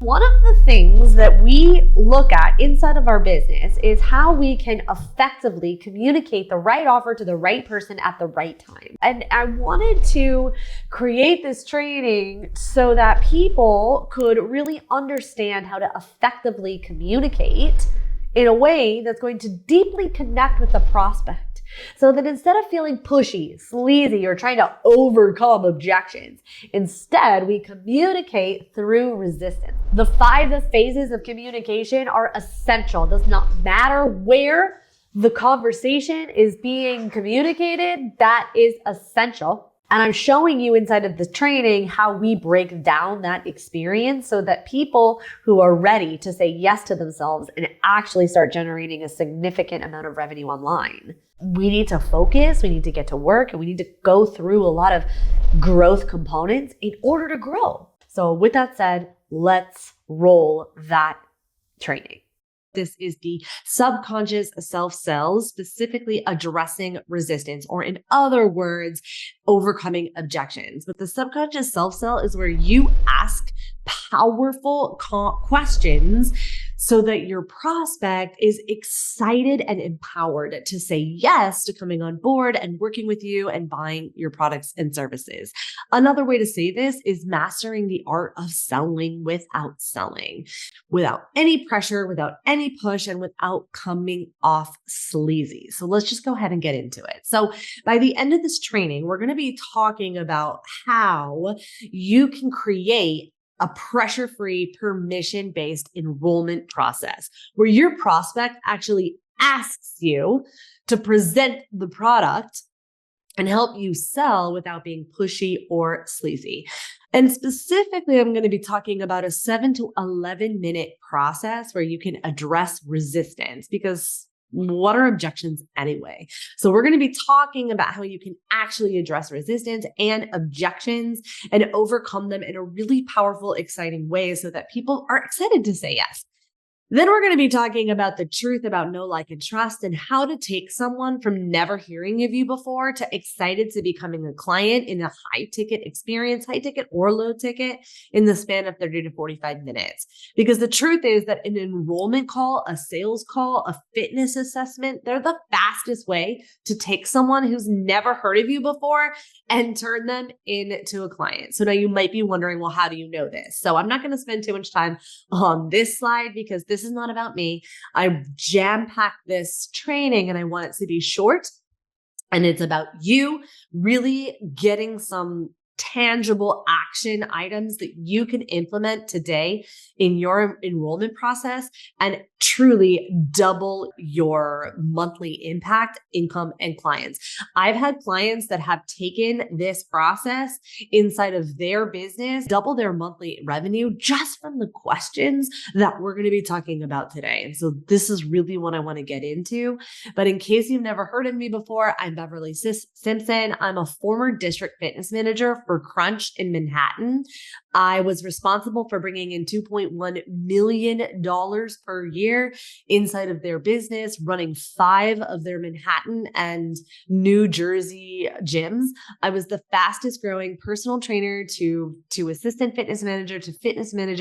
One of the things that we look at inside of our business is how we can effectively communicate the right offer to the right person at the right time. And I wanted to create this training so that people could really understand how to effectively communicate in a way that's going to deeply connect with the prospect. So that instead of feeling pushy, sleazy, or trying to overcome objections, instead we communicate through resistance. The 5 phases of communication are essential. It does not matter where the conversation is being communicated, that is essential. And I'm showing you inside of the training how we break down that experience so that people who are ready to say yes to themselves and actually start generating a significant amount of revenue online. We need to focus, we need to get to work, and we need to go through a lot of growth components in order to grow. So with that said, let's roll that training. This is the subconscious self-sell, specifically addressing resistance, or in other words, overcoming objections. But the subconscious self-sell is where you ask powerful questions so that your prospect is excited and empowered to say yes to coming on board and working with you and buying your products and services. Another way to say this is mastering the art of selling without selling, without any pressure, without any push, and without coming off sleazy. So let's just go ahead and get into it. So by the end of this training, we're going to be talking about how you can create a pressure-free, permission-based enrollment process where your prospect actually asks you to present the product and help you sell without being pushy or sleazy. And specifically, I'm going to be talking about a 7 to 11 minute process where you can address resistance, because what are objections anyway? So we're going to be talking about how you can actually address resistance and objections and overcome them in a really powerful, exciting way so that people are excited to say yes. Then we're going to be talking about the truth about know, like, and trust, and how to take someone from never hearing of you before to excited to becoming a client in a high ticket experience, high ticket or low ticket, in the span of 30 to 45 minutes. Because the truth is that an enrollment call, a sales call, a fitness assessment, they're the fastest way to take someone who's never heard of you before and turn them into a client. So now you might be wondering, well, how do you know this? So I'm not going to spend too much time on this slide because this is not about me. I jam-packed this training and I want it to be short. And it's about you really getting some tangible action items that you can implement today in your enrollment process and truly double your monthly impact, income, and clients. I've had clients that have taken this process inside of their business, double their monthly revenue just from the questions that we're going to be talking about today. And so this is really what I want to get into. But in case you've never heard of me before, I'm Beverly Simpson. I'm a former district fitness manager for Crunch in Manhattan. I was responsible for bringing in $2.1 million per year inside of their business, running 5 of their Manhattan and New Jersey gyms. I was the fastest growing personal trainer to assistant fitness manager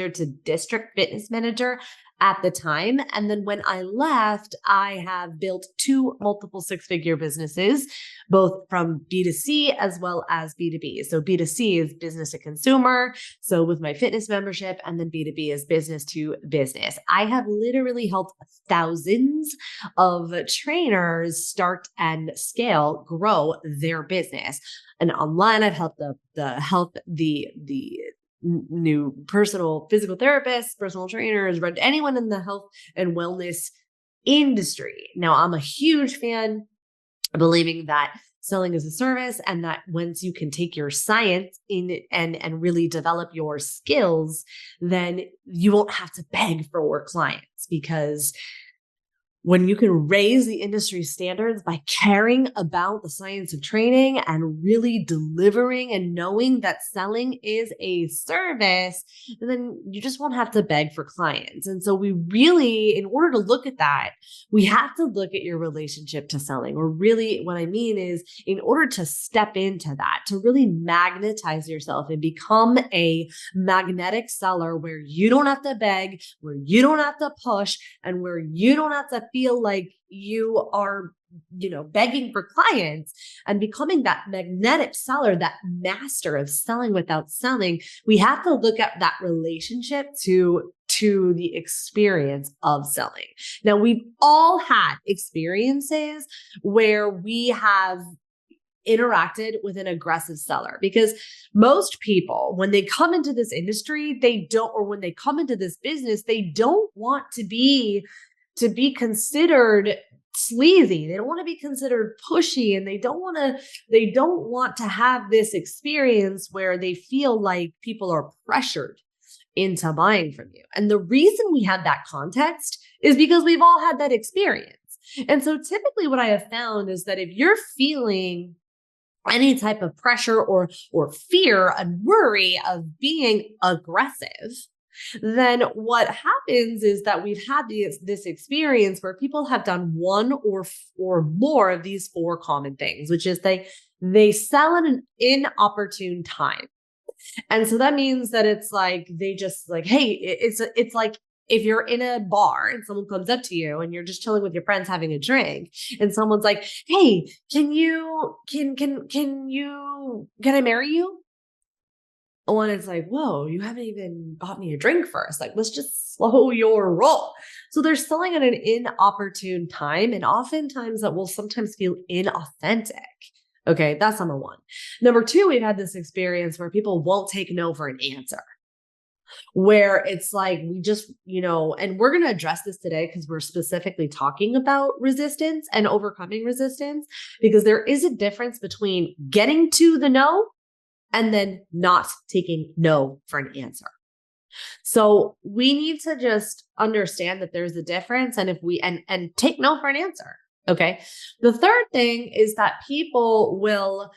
to district fitness manager at the time. And then when I left, I have built 2 multiple 6-figure businesses, both from B2C as well as B2B. So B2C is business to consumer. So with my fitness membership, and then B2B is business to business. I have literally helped thousands of trainers start and scale, grow their business. And online, I've helped the new personal physical therapists, personal trainers, anyone in the health and wellness industry. Now, I'm a huge fan of believing that selling is a service, and that once you can take your science in and really develop your skills, then you won't have to beg for more clients, because when you can raise the industry standards by caring about the science of training and really delivering and knowing that selling is a service, then you just won't have to beg for clients. And so we really, in order to look at that, we have to look at your relationship to selling. Or really what I mean is, in order to step into that, to really magnetize yourself and become a magnetic seller where you don't have to beg, where you don't have to push, and where you don't have to feel like you are, begging for clients, and becoming that magnetic seller, that master of selling without selling, we have to look at that relationship to the experience of selling. Now, we've all had experiences where we have interacted with an aggressive seller, because most people, when they come into this industry, when they come into this business, they don't want to be considered sleazy. They don't want to be considered pushy, and they don't want to have this experience where they feel like people are pressured into buying from you. And the reason we have that context is because we've all had that experience. And so typically what I have found is that if you're feeling any type of pressure or fear and worry of being aggressive, then what happens is that we've had this experience where people have done one or more of these four common things, which is they sell at an inopportune time. And so that means that it's like, they just like, hey, it's like if you're in a bar and someone comes up to you and you're just chilling with your friends having a drink, and someone's like, hey, can I marry you? When it's like, whoa, you haven't even bought me a drink first. Like, let's just slow your roll. So they're selling at an inopportune time. And oftentimes that will sometimes feel inauthentic. Okay, that's number one. Number two, we've had this experience where people won't take no for an answer, where it's like, we just, and we're going to address this today because we're specifically talking about resistance and overcoming resistance, because there is a difference between getting to the no and then not taking no for an answer. So we need to just understand that there's a difference, and and take no for an answer. Okay. The third thing is that people will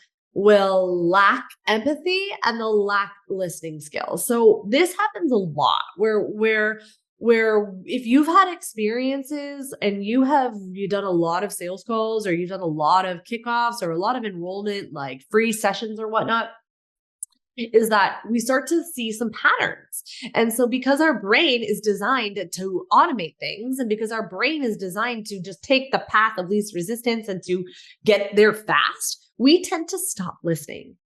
lack empathy and they'll lack listening skills. So this happens a lot where if you've had experiences and you've done a lot of sales calls, or you've done a lot of kickoffs or a lot of enrollment, like free sessions or whatnot, is that we start to see some patterns. And so because our brain is designed to automate things, and because our brain is designed to just take the path of least resistance and to get there fast, we tend to stop listening.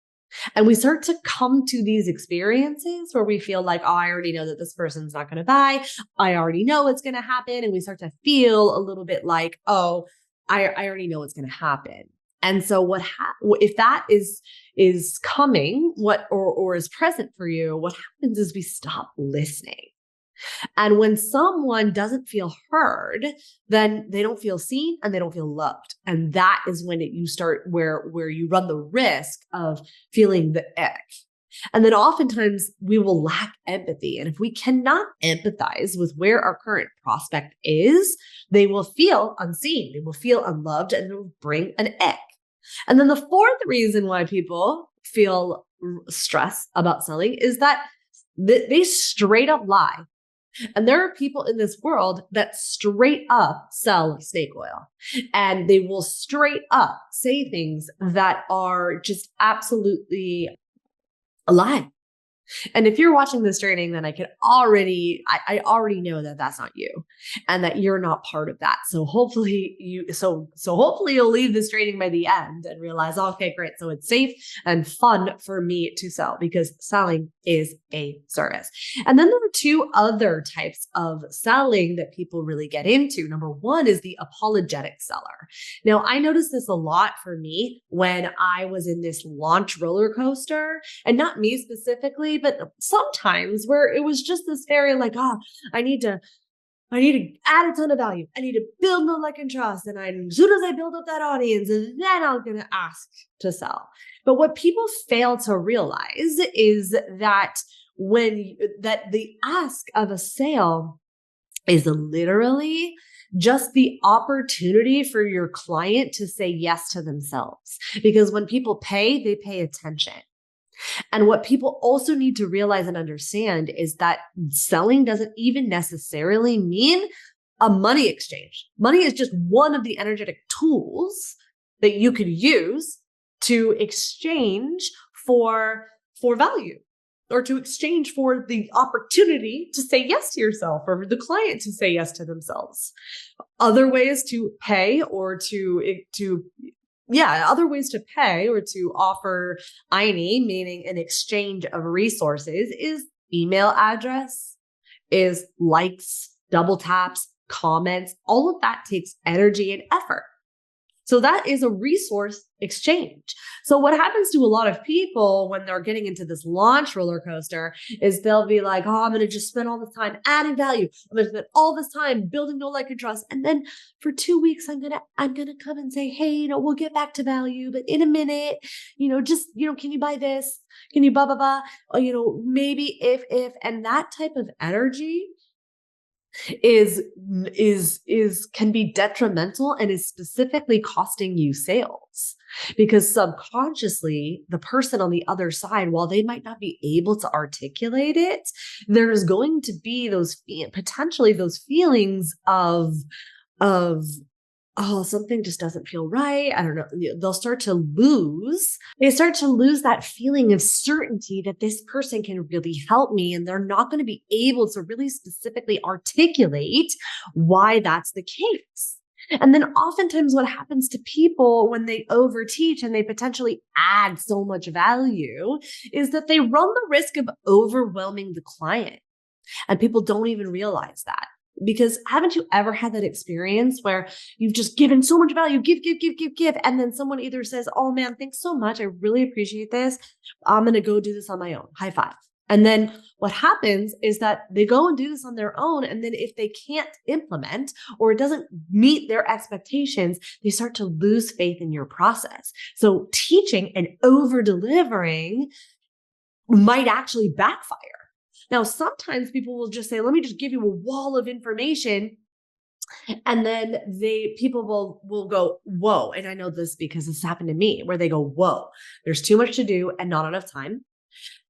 And we start to come to these experiences where we feel like, oh, I already know that this person's not going to buy. I already know what's going to happen. And we start to feel a little bit like, oh, I already know what's going to happen. And so if that is coming, or is present for you, what happens is we stop listening. And when someone doesn't feel heard, then they don't feel seen and they don't feel loved. And that is when you start where you run the risk of feeling the ick. And then oftentimes we will lack empathy. And if we cannot empathize with where our current prospect is, they will feel unseen, they will feel unloved, and it will bring an ick. And then the fourth reason why people feel stress about selling is that they straight up lie. And there are people in this world that straight up sell snake oil, and they will straight up say things that are just absolutely a lie. And if you're watching this training, then I already know that that's not you, and that you're not part of that. So hopefully hopefully you'll leave this training by the end and realize, okay, great. So it's safe and fun for me to sell, because selling is a service. And then there are two other types of selling that people really get into. Number one is the apologetic seller. Now, I noticed this a lot for me when I was in this launch roller coaster, and not me specifically, but sometimes where it was just this very like, I need to add a ton of value. I need to build know, like, and trust. And as soon as I build up that audience, then I'm going to ask to sell. But what people fail to realize is that the ask of a sale is literally just the opportunity for your client to say yes to themselves. Because when people pay, they pay attention. And what people also need to realize and understand is that selling doesn't even necessarily mean a money exchange. Money is just one of the energetic tools that you could use to exchange for value, or to exchange for the opportunity to say yes to yourself, or the client to say yes to themselves. Other ways to pay or other ways to pay or to offer INE, meaning an exchange of resources, is email address, is likes, double taps, comments. All of that takes energy and effort. So that is a resource exchange. So what happens to a lot of people when they're getting into this launch roller coaster is they'll be like, oh, I'm going to just spend all this time adding value. I'm going to spend all this time building know, like, and trust. And then for 2 weeks, I'm going to come and say, hey, we'll get back to value, but in a minute, can you buy this? Can you blah, blah, blah? Or, maybe if, and that type of energy can be detrimental and is specifically costing you sales, because subconsciously the person on the other side, while they might not be able to articulate it, there's going to be potentially those feelings of oh, something just doesn't feel right. I don't know. They start to lose that feeling of certainty that this person can really help me. And they're not going to be able to really specifically articulate why that's the case. And then oftentimes what happens to people when they overteach and they potentially add so much value is that they run the risk of overwhelming the client. And people don't even realize that. Because haven't you ever had that experience where you've just given so much value, give, and then someone either says, oh man, thanks so much, I really appreciate this, I'm going to go do this on my own, high five. And then what happens is that they go and do this on their own. And then if they can't implement or it doesn't meet their expectations, they start to lose faith in your process. So teaching and over delivering might actually backfire. Now, sometimes people will just say, let me just give you a wall of information. And then people will go, whoa. And I know this because this happened to me, where they go, whoa, there's too much to do and not enough time.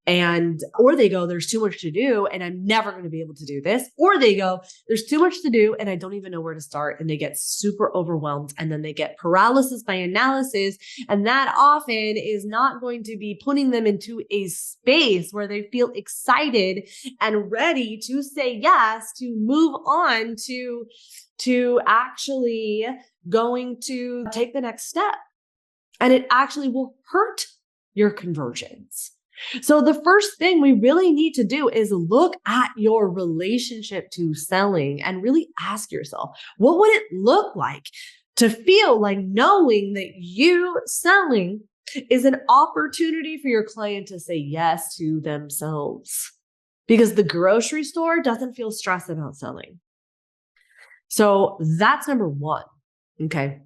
Or they go, there's too much to do and I'm never going to be able to do this. Or they go, there's too much to do and I don't even know where to start. And they get super overwhelmed, and then they get paralysis by analysis. And that often is not going to be putting them into a space where they feel excited and ready to say yes, to move on to actually going to take the next step. And it actually will hurt your conversions. So the first thing we really need to do is look at your relationship to selling and really ask yourself, what would it look like to feel like knowing that you selling is an opportunity for your client to say yes to themselves? Because the grocery store doesn't feel stressed about selling. So that's number one. Okay.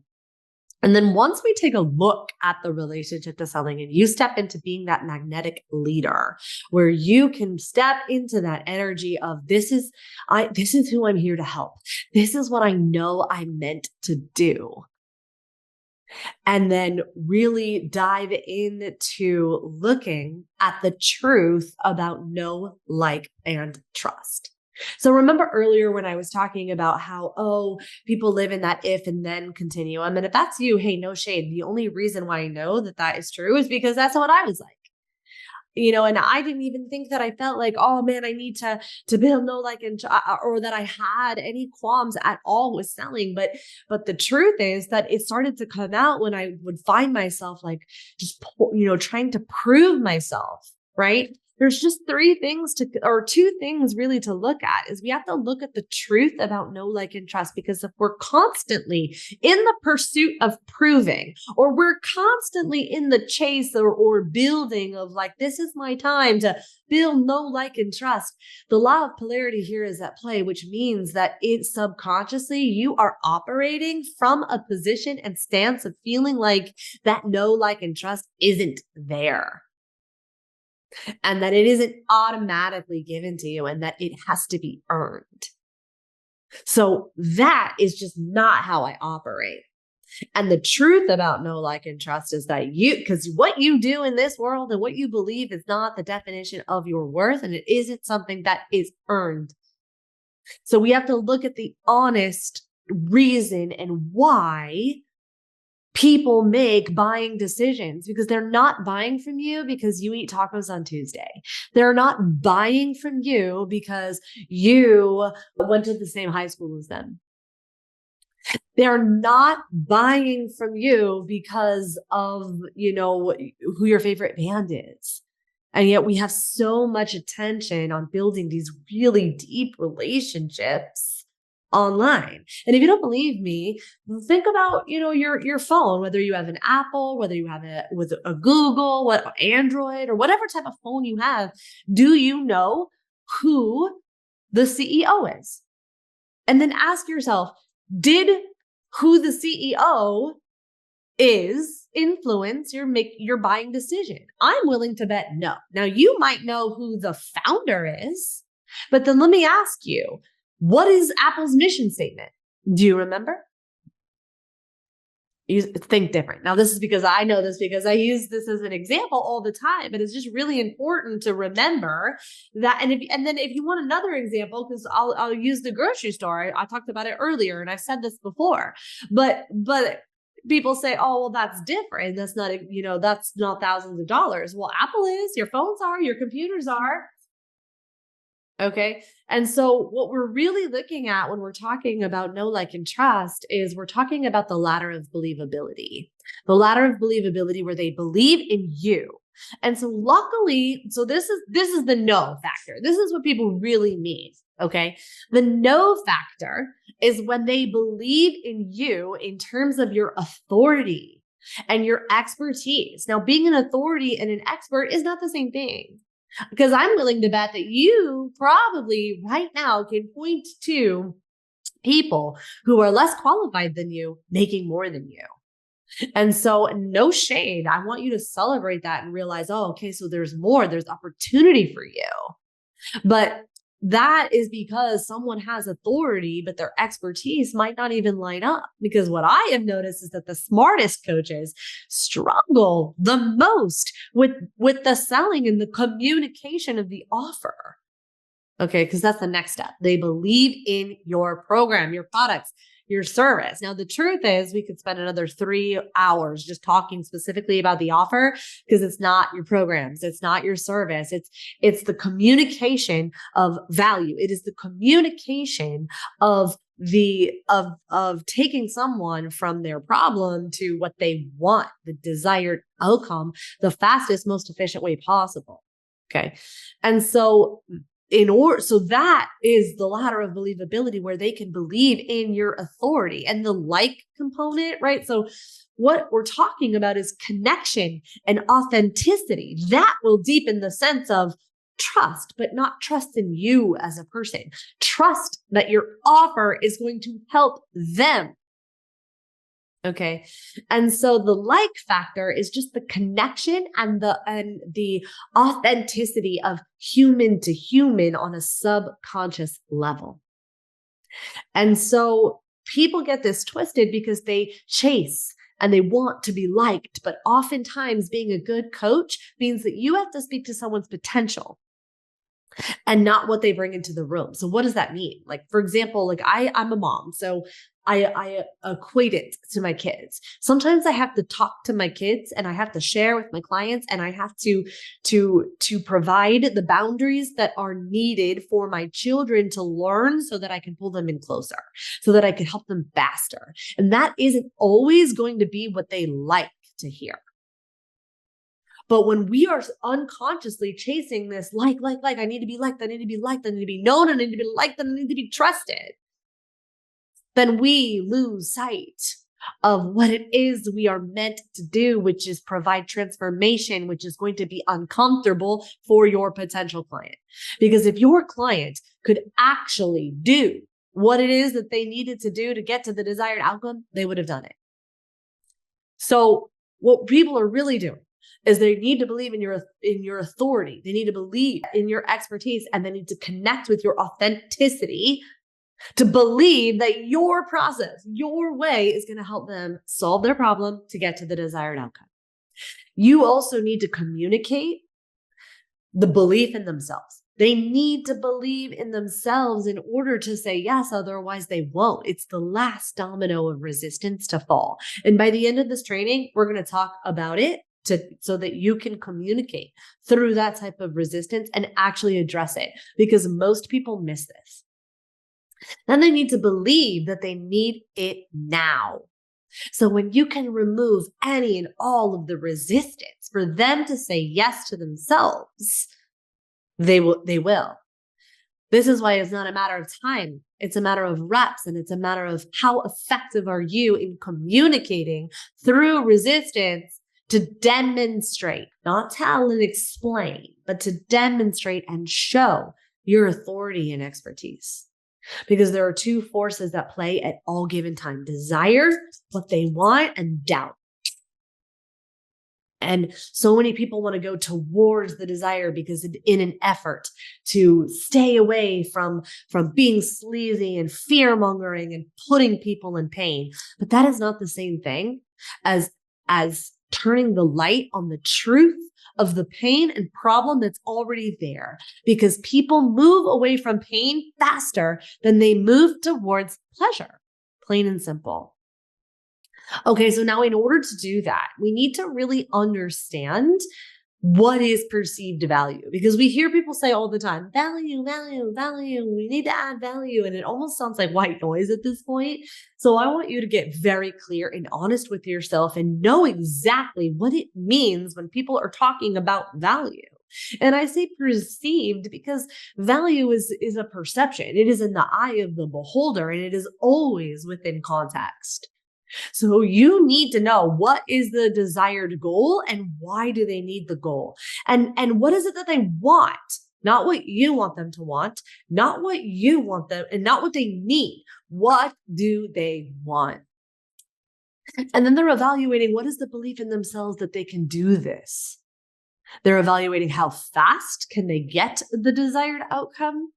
And then once we take a look at the relationship to selling and you step into being that magnetic leader, where you can step into that energy of this is who I'm here to help. This is what I know I'm meant to do. And then really dive into looking at the truth about know, like, and trust. So remember earlier when I was talking about how, people live in that if and then continuum. And if that's you, hey, no shade. The only reason why I know that is true is because that's what I was like. And I didn't even think that I felt like, oh man, I need to build know, like, and or that I had any qualms at all with selling. But the truth is that it started to come out when I would find myself like just, trying to prove myself, right? There's just two things really to look at. Is we have to look at the truth about know, like, and trust, because if we're constantly in the pursuit of proving, or we're constantly in the chase or building of like, this is my time to build know, like, and trust, the law of polarity here is at play, which means that subconsciously you are operating from a position and stance of feeling like that know, like, and trust isn't there. And that it isn't automatically given to you, and that it has to be earned. So that is just not how I operate. And the truth about know, like, and trust is that because what you do in this world and what you believe is not the definition of your worth, and it isn't something that is earned. So we have to look at the honest reason and why people make buying decisions, because they're not buying from you because you eat tacos on Tuesday. They're not buying from you because you went to the same high school as them. They're not buying from you because of, who your favorite band is. And yet we have so much attention on building these really deep relationships online. And if you don't believe me, think about, your phone, whether you have an Apple, whether you have with a Google, Android, or whatever type of phone you have. Do you know who the CEO is? And then ask yourself, did who the CEO is influence your buying decision? I'm willing to bet no. Now, you might know who the founder is, but then let me ask you, what is Apple's mission statement? Do you remember? You think different. Now, this is because I know this because I use this as an example all the time, but it's just really important to remember that. And then if you want another example, because I'll use the grocery store. I talked about it earlier, and I've said this before, but people say, oh, well, that's different. That's not, that's not thousands of dollars. Well, Apple is, your phones are, your computers are. Okay. And so what we're really looking at when we're talking about know, like, and trust is we're talking about the ladder of believability, where they believe in you. And so luckily, so this is the know factor. This is what people really mean. Okay. The know factor is when they believe in you in terms of your authority and your expertise. Now, being an authority and an expert is not the same thing. Because I'm willing to bet that you probably right now can point to people who are less qualified than you making more than you. And so no shade. I want you to celebrate that and realize, oh, okay, so there's more, there's opportunity for you. But that is because someone has authority, but their expertise might not even line up. Because what I have noticed is that the smartest coaches struggle the most with the selling and the communication of the offer. Okay, because that's the next step. They believe in your program, your products, your service. Now, the truth is we could spend another 3 hours just talking specifically about the offer, because it's not your programs. It's not your service. It's the communication of value. It is the communication of taking someone from their problem to what they want, the desired outcome, the fastest, most efficient way possible. Okay. And so so that is the ladder of believability, where they can believe in your authority. And the like component, right? So what we're talking about is connection and authenticity. That will deepen the sense of trust, but not trust in you as a person. Trust that your offer is going to help them. Okay. And so the like factor is just the connection and the authenticity of human to human on a subconscious level. And so people get this twisted because they chase and they want to be liked. But oftentimes being a good coach means that you have to speak to someone's potential and not what they bring into the room. So what does that mean? Like, for example, like I'm a mom, so I equate it to my kids. Sometimes I have to talk to my kids and I have to share with my clients, and I have to provide the boundaries that are needed for my children to learn so that I can pull them in closer, so that I can help them faster. And that isn't always going to be what they like to hear. But when we are unconsciously chasing this, like, I need to be liked, I need to be liked, I need to be known, I need to be liked, I need to be trusted, then we lose sight of what it is we are meant to do, which is provide transformation, which is going to be uncomfortable for your potential client. Because if your client could actually do what it is that they needed to do to get to the desired outcome, they would have done it. So what people are really doing is they need to believe in your authority. They need to believe in your expertise, and they need to connect with your authenticity to believe that your process, your way is going to help them solve their problem to get to the desired outcome. You also need to communicate the belief in themselves. They need to believe in themselves in order to say yes, otherwise they won't. It's the last domino of resistance to fall. And by the end of this training, we're going to talk about it so that you can communicate through that type of resistance and actually address it, because most people miss this. Then they need to believe that they need it now. So when you can remove any and all of the resistance for them to say yes to themselves, they will. This is why it's not a matter of time. It's a matter of reps, and it's a matter of how effective are you in communicating through resistance to demonstrate, not tell and explain, but to demonstrate and show your authority and expertise. Because there are two forces that play at all given time: desire, what they want, and doubt. And so many people want to go towards the desire because in an effort to stay away from being sleazy and fear-mongering and putting people in pain. But that is not the same thing as turning the light on the truth of the pain and problem that's already there, because people move away from pain faster than they move towards pleasure, plain and simple. Okay, so now in order to do that, we need to really understand what is perceived value, because we hear people say all the time, value, value, value, we need to add value. And it almost sounds like white noise at this point. So I want you to get very clear and honest with yourself and know exactly what it means when people are talking about value. And I say perceived because value is a perception. It is in the eye of the beholder, and it is always within context. So you need to know what is the desired goal and why do they need the goal? And what is it that they want? Not what you want them to want, not what you want them, and not what they need. What do they want? And then they're evaluating what is the belief in themselves that they can do this. They're evaluating how fast can they get the desired outcome.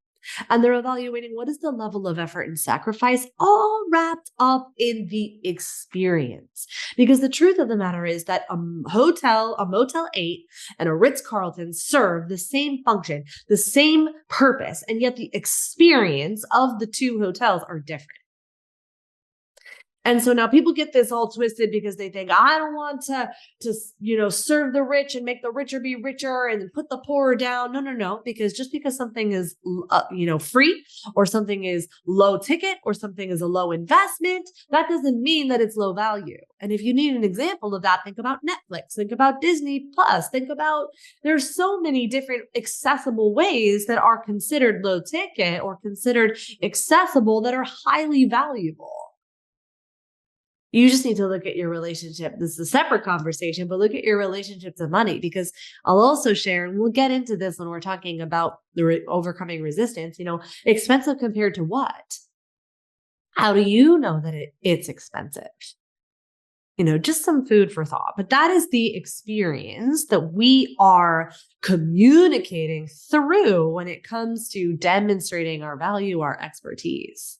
And they're evaluating what is the level of effort and sacrifice, all wrapped up in the experience. Because the truth of the matter is that a Motel 8 and a Ritz-Carlton serve the same function, the same purpose, and yet the experience of the two hotels are different. And so now people get this all twisted because they think, I don't want to serve the rich and make the richer be richer and then put the poorer down. No. Because just because something is, free, or something is low ticket, or something is a low investment, that doesn't mean that it's low value. And if you need an example of that, think about Netflix, think about Disney Plus, there's so many different accessible ways that are considered low ticket or considered accessible that are highly valuable. You just need to look at your relationship. This is a separate conversation, but look at your relationship to money, because I'll also share, and we'll get into this when we're talking about overcoming resistance, expensive compared to what? How do you know that it's expensive? Just some food for thought. But that is the experience that we are communicating through when it comes to demonstrating our value, our expertise.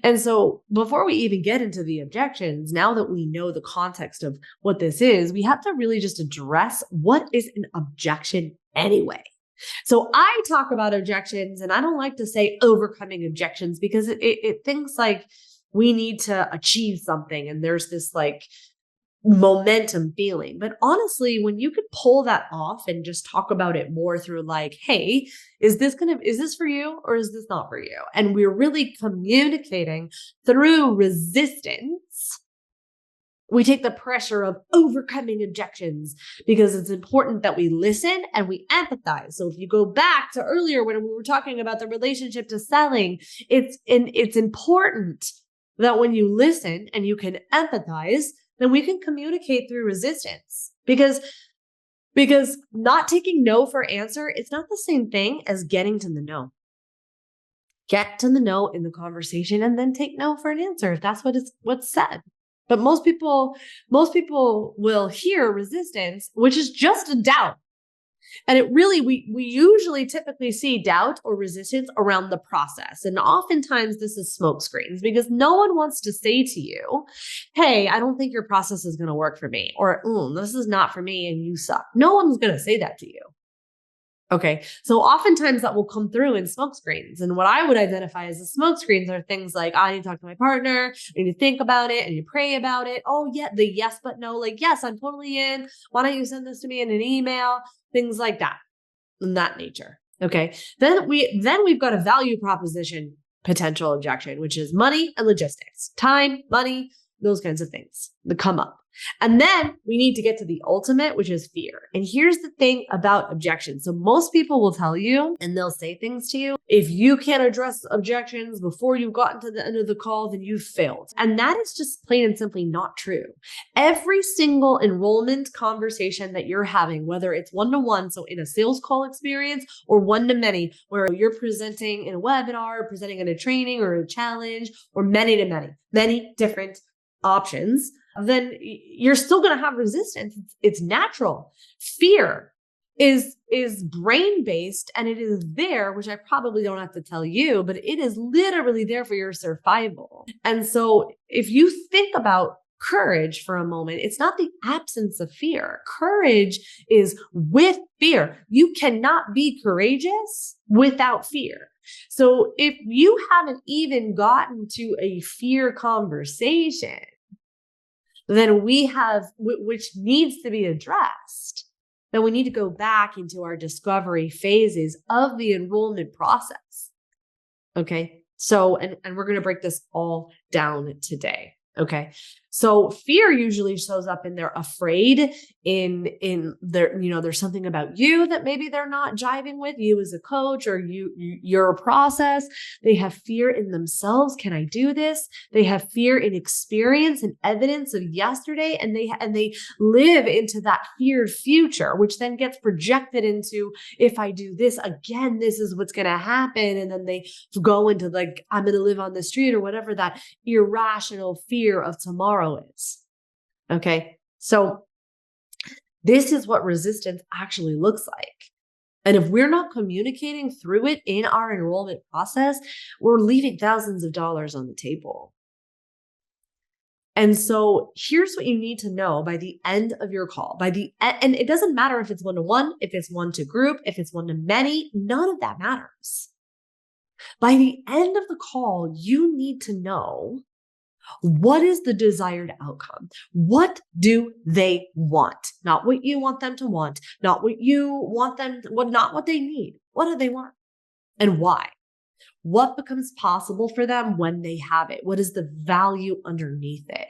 And so before we even get into the objections, now that we know the context of what this is, we have to really just address what is an objection anyway. So I talk about objections, and I don't like to say overcoming objections, because it thinks like we need to achieve something and there's this like momentum feeling. But honestly, when you could pull that off and just talk about it more through like, hey, is this for you or is this not for you? And we're really communicating through resistance. We take the pressure of overcoming objections, because it's important that we listen and we empathize. So if you go back to earlier when we were talking about the relationship to selling, it's important that when you listen and you can empathize, then we can communicate through resistance, because not taking no for answer, it's not the same thing as getting to the no. Get to the no in the conversation and then take no for an answer if that's what's said. But most people will hear resistance, which is just a doubt. And it really, we usually typically see doubt or resistance around the process. And oftentimes this is smoke screens because no one wants to say to you, hey, I don't think your process is going to work for me, or this is not for me and you suck. No one's going to say that to you. Okay. So oftentimes that will come through in smoke screens. And what I would identify as the smoke screens are things like, I need to talk to my partner. I need to think about it. I need to pray about it. Oh yeah. The yes, but no, like, yes, I'm totally in. Why don't you send this to me in an email? Things like that, in that nature. Okay. Then we've got a value proposition potential objection, which is money and logistics, time, money, those kinds of things that come up. And then we need to get to the ultimate, which is fear. And here's the thing about objections. So most people will tell you, and they'll say things to you, if you can't address objections before you've gotten to the end of the call, then you've failed. And that is just plain and simply not true. Every single enrollment conversation that you're having, whether it's one-to-one, so in a sales call experience, or one-to-many, where you're presenting in a webinar, presenting in a training or a challenge, or many different options, then you're still going to have resistance. It's natural. Fear is brain-based, and it is there, which I probably don't have to tell you, but it is literally there for your survival. And so if you think about courage for a moment, it's not the absence of fear. Courage is with fear. You cannot be courageous without fear. So if you haven't even gotten to a fear conversation, then we have, which needs to be addressed, then we need to go back into our discovery phases of the enrollment process. Okay. So, and we're going to break this all down today. Okay. So fear usually shows up in they're afraid in their, there's something about you that maybe they're not jiving with you as a coach or your process. They have fear in themselves. Can I do this? They have fear in experience and evidence of yesterday. And they live into that feared future, which then gets projected into, if I do this again, this is what's going to happen. And then they go into like, I'm going to live on the street or whatever that irrational fear of tomorrow is. Okay. So this is what resistance actually looks like. And if we're not communicating through it in our enrollment process, we're leaving thousands of dollars on the table. And so here's what you need to know by the end of your call. And it doesn't matter if it's one-to-one, if it's one-to-group, if it's one-to-many, none of that matters. By the end of the call, you need to know, what is the desired outcome? What do they want? Not what you want them to want, not what you want them to, not what they need. What do they want? And why? What becomes possible for them when they have it? What is the value underneath it?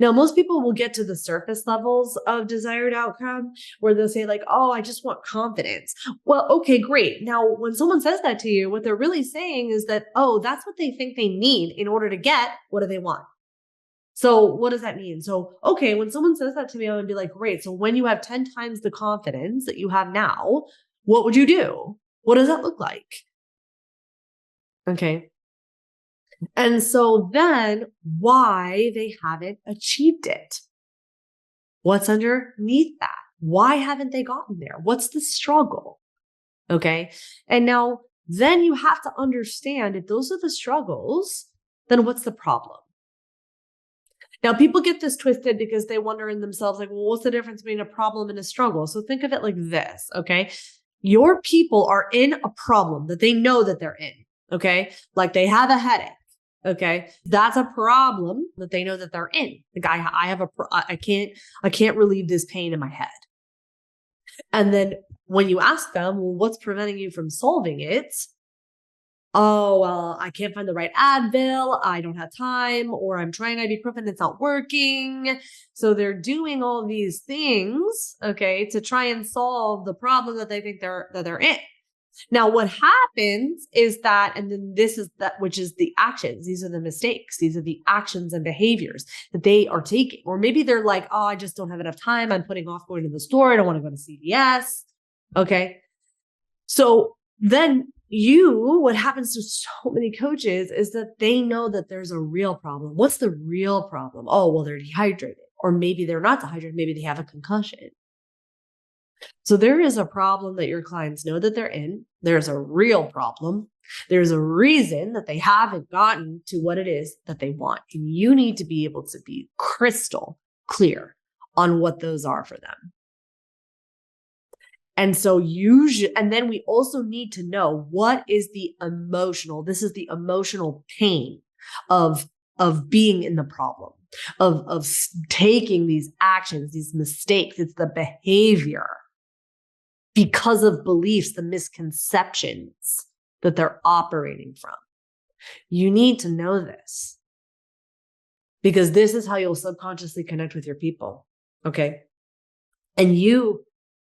Now, most people will get to the surface levels of desired outcome where they'll say like, oh, I just want confidence. Well, okay, great. Now, when someone says that to you, what they're really saying is that, oh, that's what they think they need in order to get, what do they want? So what does that mean? So, okay, when someone says that to me, I'm going to be like, great. So when you have 10 times the confidence that you have now, what would you do? What does that look like? Okay. And so then why they haven't achieved it? What's underneath that? Why haven't they gotten there? What's the struggle? Okay. And now then you have to understand if those are the struggles, then what's the problem? Now people get this twisted because they wonder in themselves, like, well, what's the difference between a problem and a struggle? So think of it like this. Okay. Your people are in a problem that they know that they're in. Okay. Like they have a headache. Okay. That's a problem that they know that they're in. Like I can't relieve this pain in my head. And then when you ask them, well, what's preventing you from solving it? Oh, well, I can't find the right Advil. I don't have time, or I'm trying ibuprofen. It's not working. So they're doing all these things, okay, to try and solve the problem that they think they're in. Now, what happens is that, and then this is that, which is the actions. These are the mistakes. These are the actions and behaviors that they are taking. Or maybe they're like, oh, I just don't have enough time. I'm putting off going to the store. I don't want to go to CVS. Okay. So then what happens to so many coaches is that they know that there's a real problem. What's the real problem? Oh, well, they're dehydrated, or maybe they're not dehydrated. Maybe they have a concussion. So there is a problem that your clients know that they're in. There's a real problem. There's a reason that they haven't gotten to what it is that they want. And you need to be able to be crystal clear on what those are for them. And so and then we also need to know what is the emotional, this is the emotional pain of being in the problem, of taking these actions, these mistakes. It's the behavior because of beliefs, the misconceptions that they're operating from. You need to know this because this is how you'll subconsciously connect with your people. Okay. And you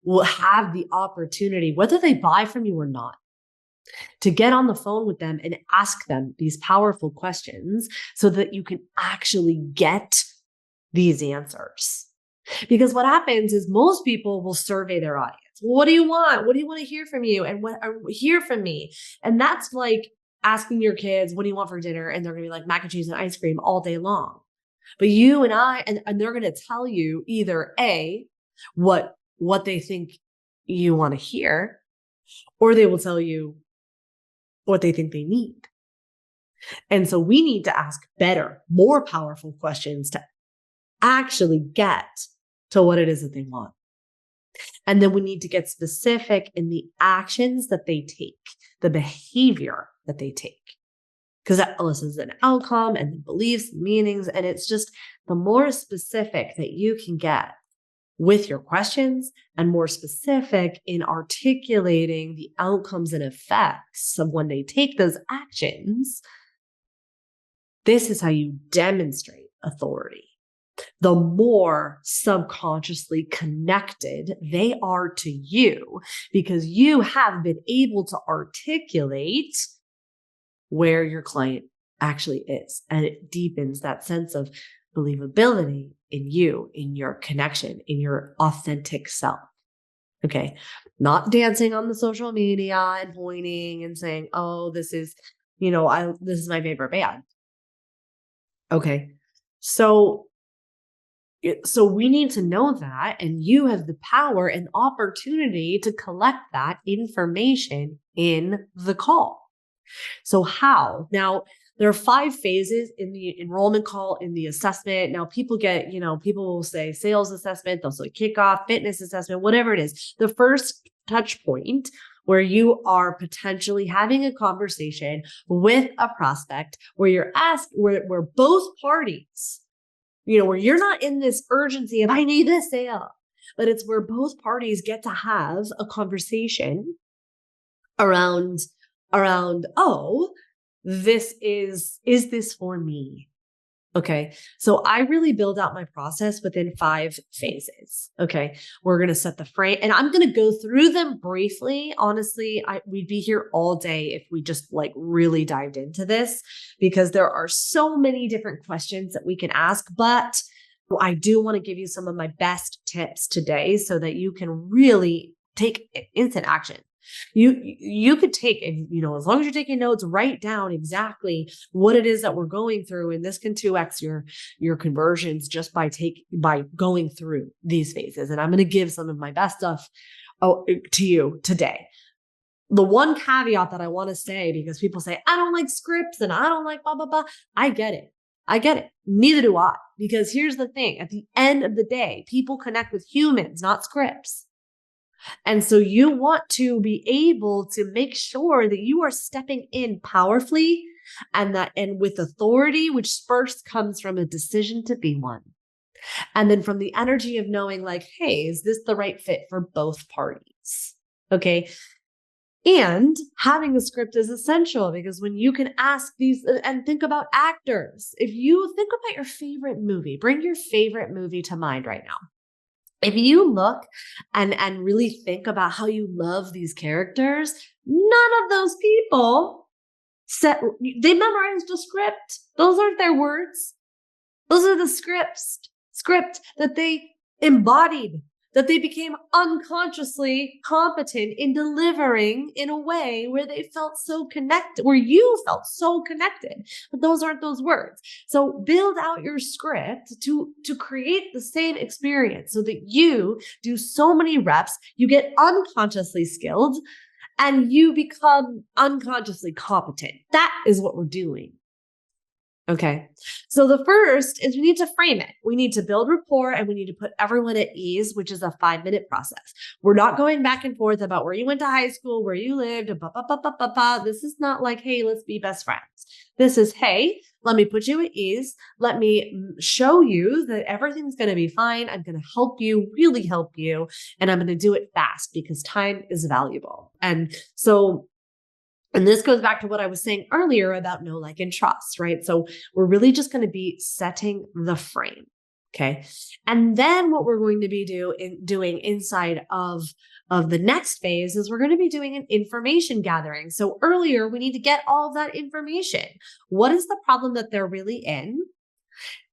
will have the opportunity, whether they buy from you or not, to get on the phone with them and ask them these powerful questions so that you can actually get these answers. Because what happens is most people will survey their audience. Well, what do you want? What do you want to hear from you? And hear from me? And that's like asking your kids, what do you want for dinner? And they're going to be like mac and cheese and ice cream all day long. But you and I, and they're going to tell you either A, what they think you want to hear, or they will tell you what they think they need. And so we need to ask better, more powerful questions to actually get to what it is that they want. And then we need to get specific in the actions that they take, the behavior that they take, because that elicits an outcome and the beliefs, meanings. And it's just the more specific that you can get with your questions and more specific in articulating the outcomes and effects of when they take those actions, this is how you demonstrate authority. The more subconsciously connected they are to you because you have been able to articulate where your client actually is. And it deepens that sense of believability in you, in your connection, in your authentic self. Okay. Not dancing on the social media and pointing and saying, oh, this is my favorite band. Okay. So we need to know that, and you have the power and opportunity to collect that information in the call. So how? Now, there are 5 phases in the enrollment call, in the assessment. Now, people will say sales assessment, they'll say kickoff, fitness assessment, whatever it is. The first touch point where you are potentially having a conversation with a prospect where you're asked, where both parties, where you're not in this urgency of, I need this sale, but it's where both parties get to have a conversation around, oh, is this for me? Okay. So I really build out my process within 5 phases. Okay. We're going to set the frame and I'm going to go through them briefly. Honestly, we'd be here all day if we just really dived into this because there are so many different questions that we can ask, but I do want to give you some of my best tips today so that you can really take instant action. You could take, as long as you're taking notes, write down exactly what it is that we're going through. And this can 2x your conversions just by going through these phases. And I'm going to give some of my best stuff to you today. The one caveat that I want to say, because people say, I don't like scripts and I don't like blah, blah, blah. I get it. Neither do I. Because here's the thing. At the end of the day, people connect with humans, not scripts. And so you want to be able to make sure that you are stepping in powerfully and with authority, which first comes from a decision to be one. And then from the energy of knowing hey, is this the right fit for both parties? Okay. And having a script is essential because when you can ask these and think about actors, if you think about your favorite movie, bring your favorite movie to mind right now. If you look and really think about how you love these characters, none of those people they memorized a script. Those aren't their words. Those are the script that they embodied, that they became unconsciously competent in delivering in a way where they felt so connected, where you felt so connected. But those aren't those words. So build out your script to create the same experience so that you do so many reps, you get unconsciously skilled, and you become unconsciously competent. That is what we're doing. Okay. So the first is we need to frame it. We need to build rapport and we need to put everyone at ease, which is a 5-minute process. We're not going back and forth about where you went to high school, where you lived. This is not like, hey, let's be best friends. This is, hey, let me put you at ease. Let me show you that everything's going to be fine. I'm going to help you, really help you. And I'm going to do it fast because time is valuable. And this goes back to what I was saying earlier about know, like, and trust, right? So we're really just going to be setting the frame. Okay. And then what we're going to be doing inside of the next phase is we're going to be doing an information gathering. So earlier we need to get all of that information. What is the problem that they're really in?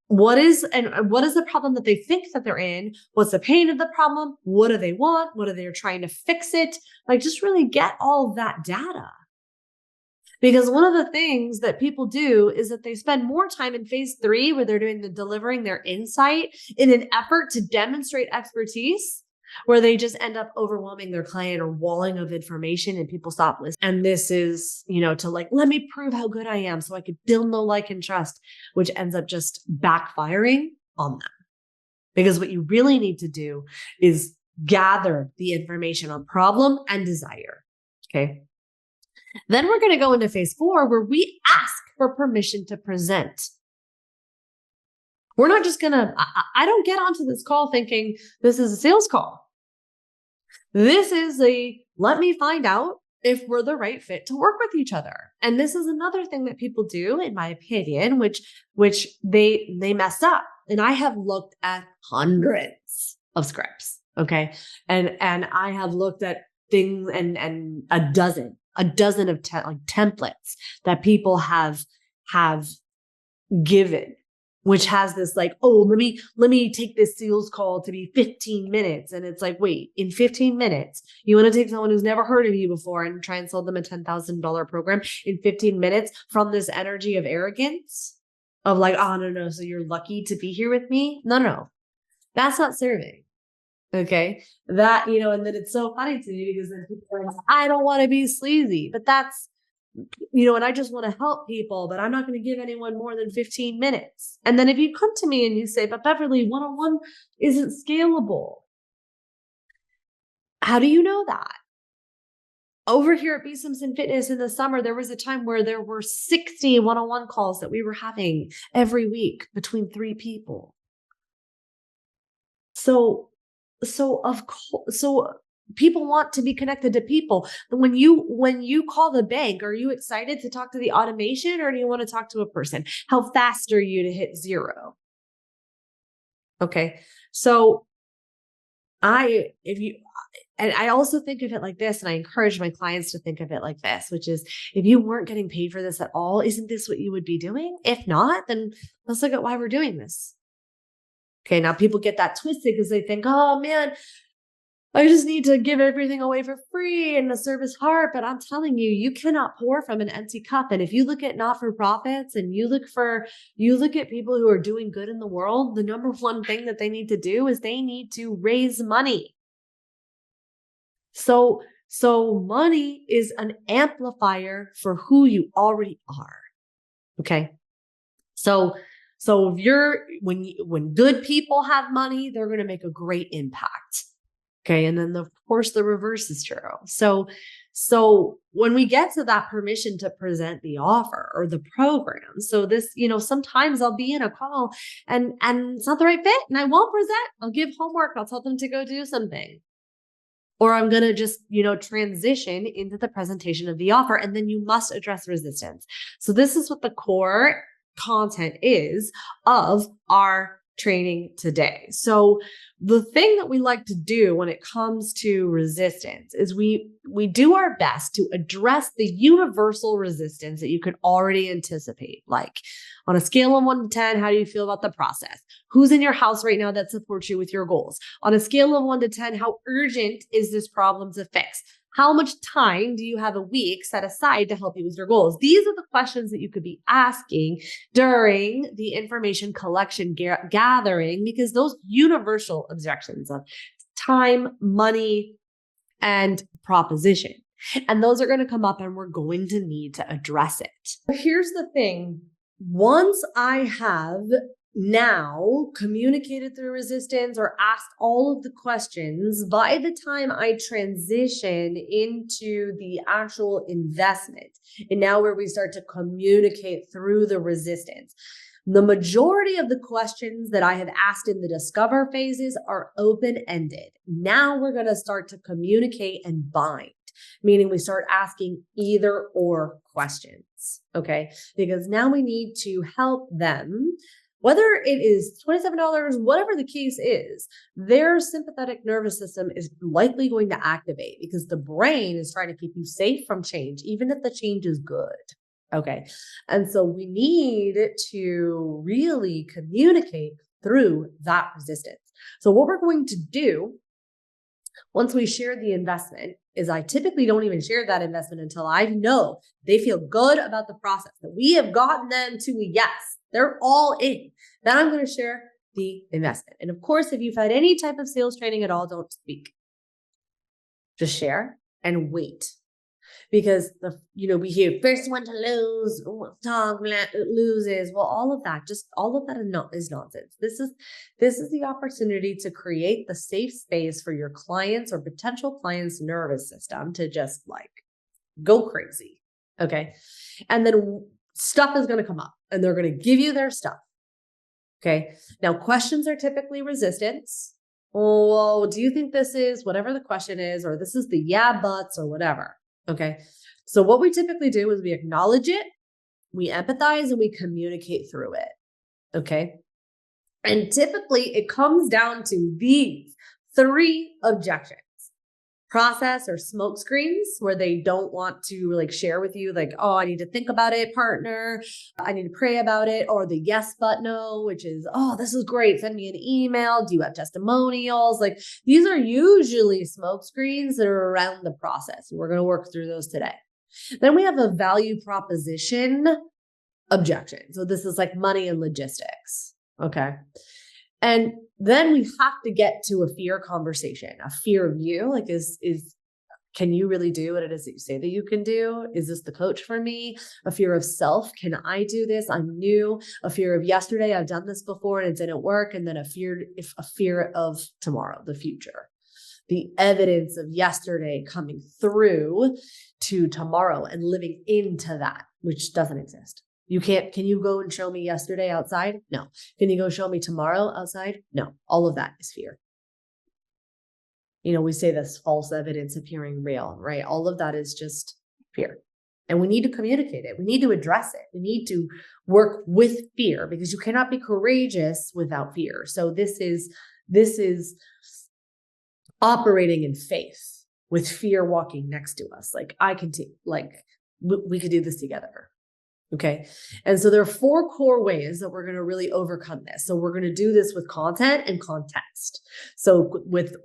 What is the problem that they think that they're in? What's the pain of the problem? What do they want? What are they trying to fix it? Like, just really get all of that data. Because one of the things that people do is that they spend more time in phase 3 where they're delivering their insight in an effort to demonstrate expertise, where they just end up overwhelming their client or walling of information and people stop listening. And this is, to like, let me prove how good I am so I could build know, like, and trust, which ends up just backfiring on them. Because what you really need to do is gather the information on problem and desire. Okay. Then we're going to go into phase 4 where we ask for permission to present. We're not just going to, I don't get onto this call thinking this is a sales call. This is let me find out if we're the right fit to work with each other. And this is another thing that people do, in my opinion, which they mess up. And I have looked at hundreds of scripts. Okay. And I have looked at things and a dozen of templates that people have given, which has this like, oh, let me take this sales call to be 15 minutes. And it's like, wait, in 15 minutes, you want to take someone who's never heard of you before and try and sell them a $10,000 program in 15 minutes from this energy of arrogance of like, oh, no. So you're lucky to be here with me? No. That's not serving. Okay. That, and then it's so funny to me because then people are like, I don't want to be sleazy, but that's, and I just want to help people, but I'm not going to give anyone more than 15 minutes. And then if you come to me and you say, but Beverly, one-on-one isn't scalable. How do you know that? Over here at B Simpson Fitness in the summer, there was a time where there were 60 one-on-one calls that we were having every week between 3 people. So people want to be connected to people. When you call the bank, are you excited to talk to the automation or do you want to talk to a person? How fast are you to hit 0? Okay. So I also think of it like this, and I encourage my clients to think of it like this, which is, if you weren't getting paid for this at all, isn't this what you would be doing? If not, then let's look at why we're doing this. Okay, now people get that twisted because they think, oh man, I just need to give everything away for free and the service heart. But I'm telling you, you cannot pour from an empty cup. And if you look at not-for-profits and you look at people who are doing good in the world, the number one thing that they need to do is they need to raise money. So money is an amplifier for who you already are. Okay. So when good people have money, they're going to make a great impact. Okay. And then of course the reverse is true. So when we get to that permission to present the offer or the program, so this, sometimes I'll be in a call and it's not the right fit and I won't present. I'll give homework. I'll tell them to go do something. Or I'm going to just, transition into the presentation of the offer. And then you must address resistance. So this is what the core content is of our training today. So the thing that we like to do when it comes to resistance is we do our best to address the universal resistance that you could already anticipate. Like on a scale of 1 to 10, how do you feel about the process? Who's in your house right now that supports you with your goals? On a scale of 1 to 10, how urgent is this problem to fix? How much time do you have a week set aside to help you with your goals? These are the questions that you could be asking during the information collection gathering, because those universal objections of time, money, and proposition. And those are going to come up and we're going to need to address it. Here's the thing. Once I have now communicated through resistance or asked all of the questions, by the time I transition into the actual investment, and now where we start to communicate through the resistance, the majority of the questions that I have asked in the discover phases are open-ended. Now we're going to start to communicate and bind, meaning we start asking either or questions, okay? Because now we need to help them, whether it is $27, whatever the case is, their sympathetic nervous system is likely going to activate because the brain is trying to keep you safe from change, even if the change is good. Okay. And so we need to really communicate through that resistance. So what we're going to do once we share the investment is I typically don't even share that investment until I know they feel good about the process, that we have gotten them to a yes. They're all in. Then I'm going to share the investment. And of course, if you've had any type of sales training at all, don't speak. Just share and wait. Because we hear first one to lose, dog loses. Well, all of that is nonsense. This is the opportunity to create the safe space for your clients or potential clients' nervous system to just like go crazy. Okay. And then stuff is going to come up and they're going to give you their stuff. Okay. Now, questions are typically resistance. Well, do you think this is whatever the question is, or this is the yeah, buts or whatever? Okay. So what we typically do is we acknowledge it, we empathize, and we communicate through it. Okay. And typically it comes down to these 3 objections. Process or smoke screens where they don't want to like share with you like, oh, I need to think about it, partner. I need to pray about it. Or the yes, but no, which is, oh, this is great. Send me an email. Do you have testimonials? Like these are usually smoke screens that are around the process. We're going to work through those today. Then we have a value proposition objection. So this is like money and logistics. Okay. And then we have to get to a fear conversation, a fear of you, like can you really do what it is that you say that you can do? Is this the coach for me? A fear of self. Can I do this? I'm new. A fear of yesterday. I've done this before and it didn't work. And then a fear of tomorrow, the future, the evidence of yesterday coming through to tomorrow and living into that, which doesn't exist. Can you go and show me yesterday outside? No. Can you go show me tomorrow outside? No. All of that is fear. We say this false evidence appearing real, right? All of that is just fear. And we need to communicate it. We need to address it. We need to work with fear because you cannot be courageous without fear. So this is operating in faith with fear walking next to us. Like we could do this together. Okay. And so there are 4 core ways that we're going to really overcome this. So we're going to do this with content and context. So with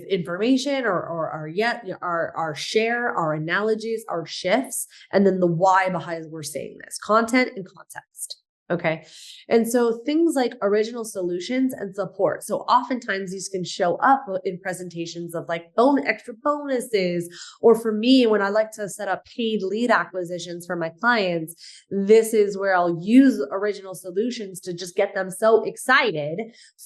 information or our share, our analogies, our shifts, and then the why behind we're saying this, content and context. Okay. And so things like original solutions and support. So oftentimes these can show up in presentations of like extra bonuses, or for me, when I like to set up paid lead acquisitions for my clients, this is where I'll use original solutions to just get them so excited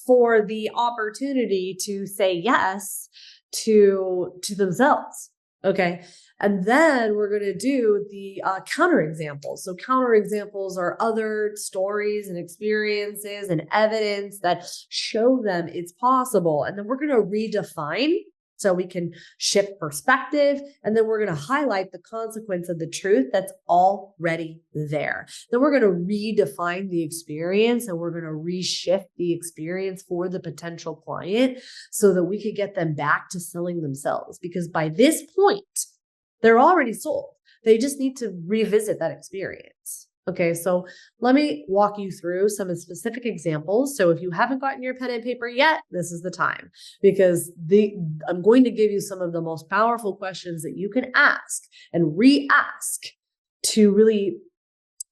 for the opportunity to say yes to themselves. Okay. And then we're going to do the counterexamples. So counterexamples are other stories and experiences and evidence that show them it's possible. And then we're going to redefine so we can shift perspective. And then we're going to highlight the consequence of the truth that's already there. Then we're going to redefine the experience, and we're going to reshift the experience for the potential client so that we could get them back to selling themselves. Because by this point, they're already sold. They just need to revisit that experience. Okay, so let me walk you through some specific examples. So if you haven't gotten your pen and paper yet, this is the time, because I'm going to give you some of the most powerful questions that you can ask and re-ask to really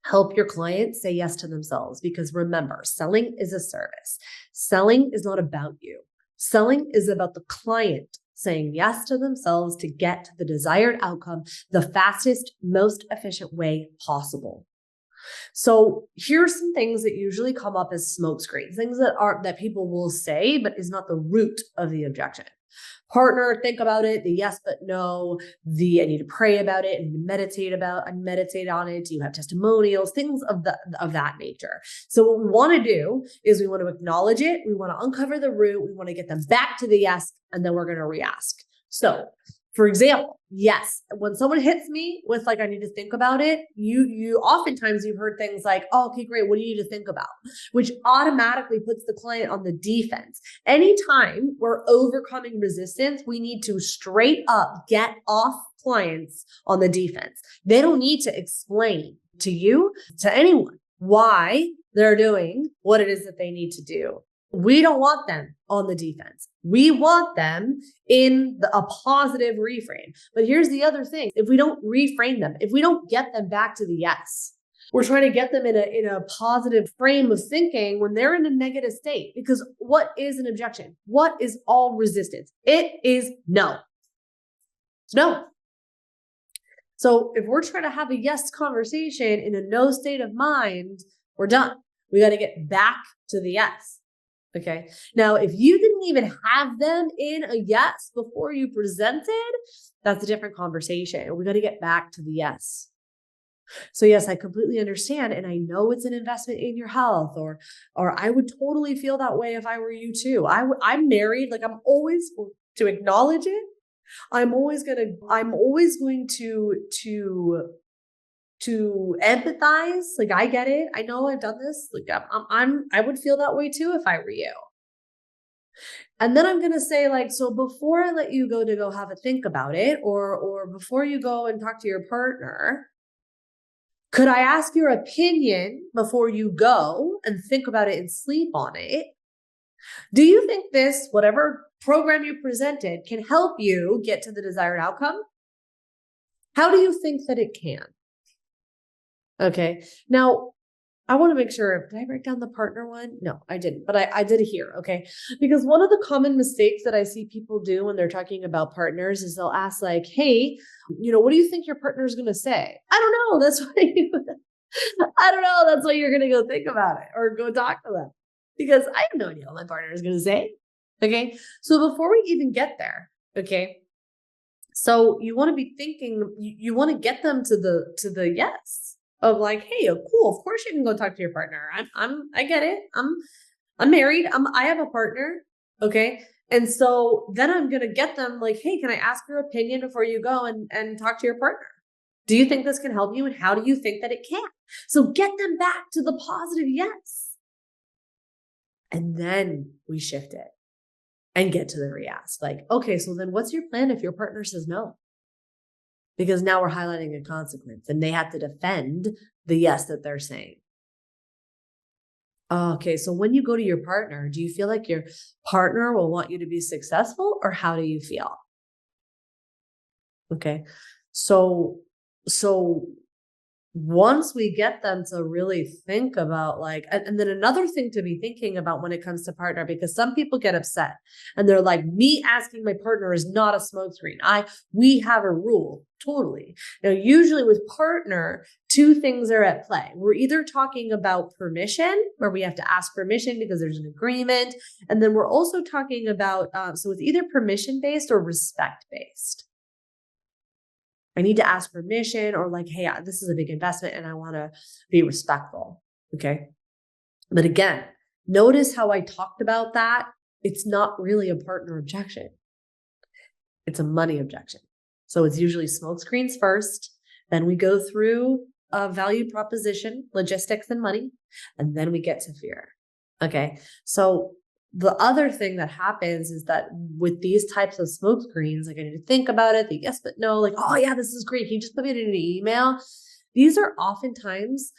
help your clients say yes to themselves. Because remember, selling is a service. Selling is not about you. Selling is about the client saying yes to themselves to get to the desired outcome the fastest, most efficient way possible. So here's some things that usually come up as smokescreens, things that people will say, but is not the root of the objection. Partner, think about it. The yes, but no. I need to pray about it. I need to meditate on it. Do you have testimonials? Things of that nature. So what we want to do is we want to acknowledge it. We want to uncover the root. We want to get them back to the yes, and then we're going to re-ask. So for example, yes, when someone hits me with like, I need to think about it, you oftentimes you've heard things like, oh, okay, great. What do you need to think about? Which automatically puts the client on the defense. Anytime we're overcoming resistance, we need to straight up get off clients on the defense. They don't need to explain to you, to anyone, why they're doing what it is that they need to do. We don't want them on the defense. We want them in a positive reframe. But here's the other thing. If we don't reframe them, if we don't get them back to the yes, we're trying to get them in a positive frame of thinking when they're in a negative state. Because what is an objection? What is all resistance? It is no. It's no. So if we're trying to have a yes conversation in a no state of mind, we're done. We got to get back to the yes. Okay. Now, if you didn't even have them in a yes before you presented, that's a different conversation. We got to get back to the yes. So yes, I completely understand. And I know it's an investment in your health, or I would totally feel that way if I were you too. I'm married. Like I'm always to acknowledge it. I'm always going to empathize. Like, I get it. I know I've done this. Like I would feel that way too if I were you. And then I'm going to say like, so before I let you go have a think about it, or before you go and talk to your partner, could I ask your opinion before you go and think about it and sleep on it? Do you think this, whatever program you presented, can help you get to the desired outcome? How do you think that it can? Okay. Now, I want to make sure, did I break down the partner one? No, I didn't, but I did it here. Okay. Because one of the common mistakes that I see people do when they're talking about partners is they'll ask like, hey, what do you think your partner is going to say? I don't know. I don't know. That's why you're going to go think about it or go talk to them, because I have no idea what my partner is going to say. Okay. So before we even get there, okay. So you want to be thinking, you want to get them to the yes. Of like, hey, cool. Of course you can go talk to your partner. I get it. I'm married. I have a partner. Okay. And so then I'm going to get them like, hey, can I ask your opinion before you go and talk to your partner? Do you think this can help you? And how do you think that it can? So get them back to the positive yes. And then we shift it and get to the re-ask. Like, okay, so then what's your plan if your partner says no? Because now we're highlighting a consequence and they have to defend the yes that they're saying. Okay, so when you go to your partner, do you feel like your partner will want you to be successful, or how do you feel? Okay, so once we get them to really think about like, and then another thing to be thinking about when it comes to partner, because some people get upset and they're like, me asking my partner is not a smokescreen. We have a rule. Totally. Now, usually with partner, two things are at play. We're either talking about permission, where we have to ask permission because there's an agreement. And then we're also talking about, so it's either permission-based or respect-based. I need to ask permission, or like, hey, this is a big investment and I want to be respectful. Okay. But again, notice how I talked about that. It's not really a partner objection. It's a money objection. So it's usually smoke screens first. Then we go through a value proposition, logistics and money, and then we get to fear. Okay. So the other thing that happens is that with these types of smoke screens, like I need to think about it, the yes, but no, like, oh yeah, this is great. Can you just put it in an email? These are oftentimes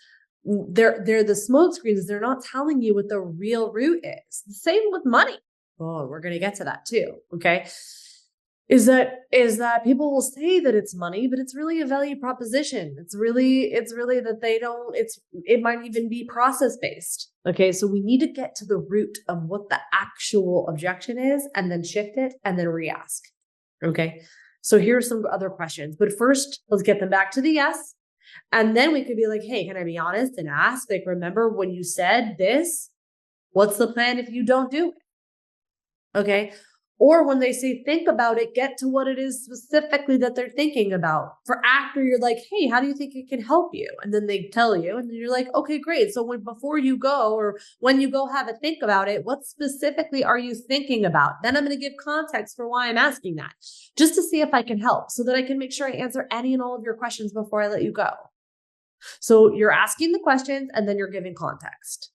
they're the smoke screens. They're not telling you what the real root is. The same with money. Oh, we're going to get to that too. Okay. Is that people will say that it's money, but it's really a value proposition. It's really that it might even be process based. Okay. So we need to get to the root of what the actual objection is and then shift it and then re-ask. Okay. So here's some other questions, but first let's get them back to the yes. And then we could be like, hey, can I be honest and ask, like, remember when you said this, what's the plan if you don't do it? Okay. Or when they say, think about it, get to what it is specifically that they're thinking about. For after you're like, hey, how do you think it can help you? And then they tell you, and then you're like, okay, great. So before you go, or when you go have a think about it, what specifically are you thinking about? Then I'm going to give context for why I'm asking that, just to see if I can help so that I can make sure I answer any and all of your questions before I let you go. So you're asking the questions and then you're giving context.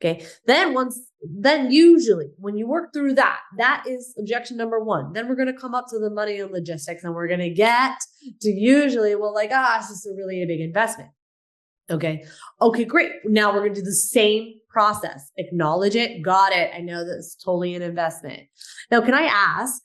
Okay. Then usually when you work through that is objection number one. Then we're going to come up to the money and logistics and we're going to get to usually, well, like, this is really a big investment. Okay. Okay, great. Now we're going to do the same process. Acknowledge it. Got it. I know that's totally an investment. Now, can I ask,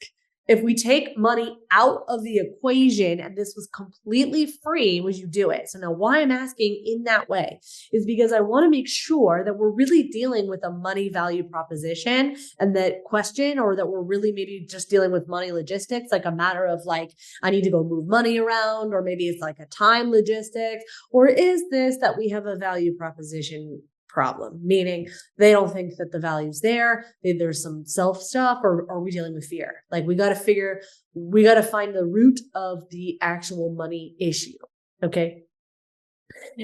if we take money out of the equation and this was completely free, would you do it? So now why I'm asking in that way is because I want to make sure that we're really dealing with a money value proposition and that question, or that we're really maybe just dealing with money logistics, like a matter of like, I need to go move money around, or maybe it's like a time logistics, or is this that we have a value proposition problem, meaning they don't think that the value's there, there's some self stuff, or are we dealing with fear? Like we got to find the root of the actual money issue. Okay.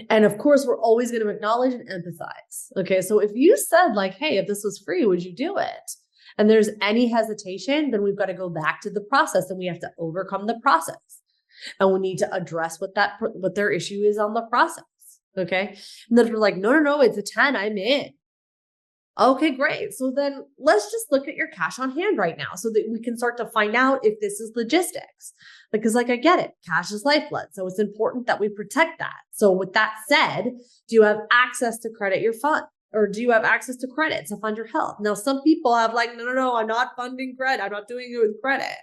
And of course, we're always going to acknowledge and empathize. Okay. So if you said like, hey, if this was free, would you do it? And there's any hesitation, then we've got to go back to the process and we have to overcome the process. And we need to address what their issue is on the process. Okay. And then we're like, no, it's a 10. I'm in. Okay, great. So then let's just look at your cash on hand right now so that we can start to find out if this is logistics. Because like, I get it. Cash is lifeblood. So it's important that we protect that. So with that said, do you have access to credit your fund? Or do you have access to credit to fund your health? Now, some people have like, no, I'm not funding credit. I'm not doing it with credit.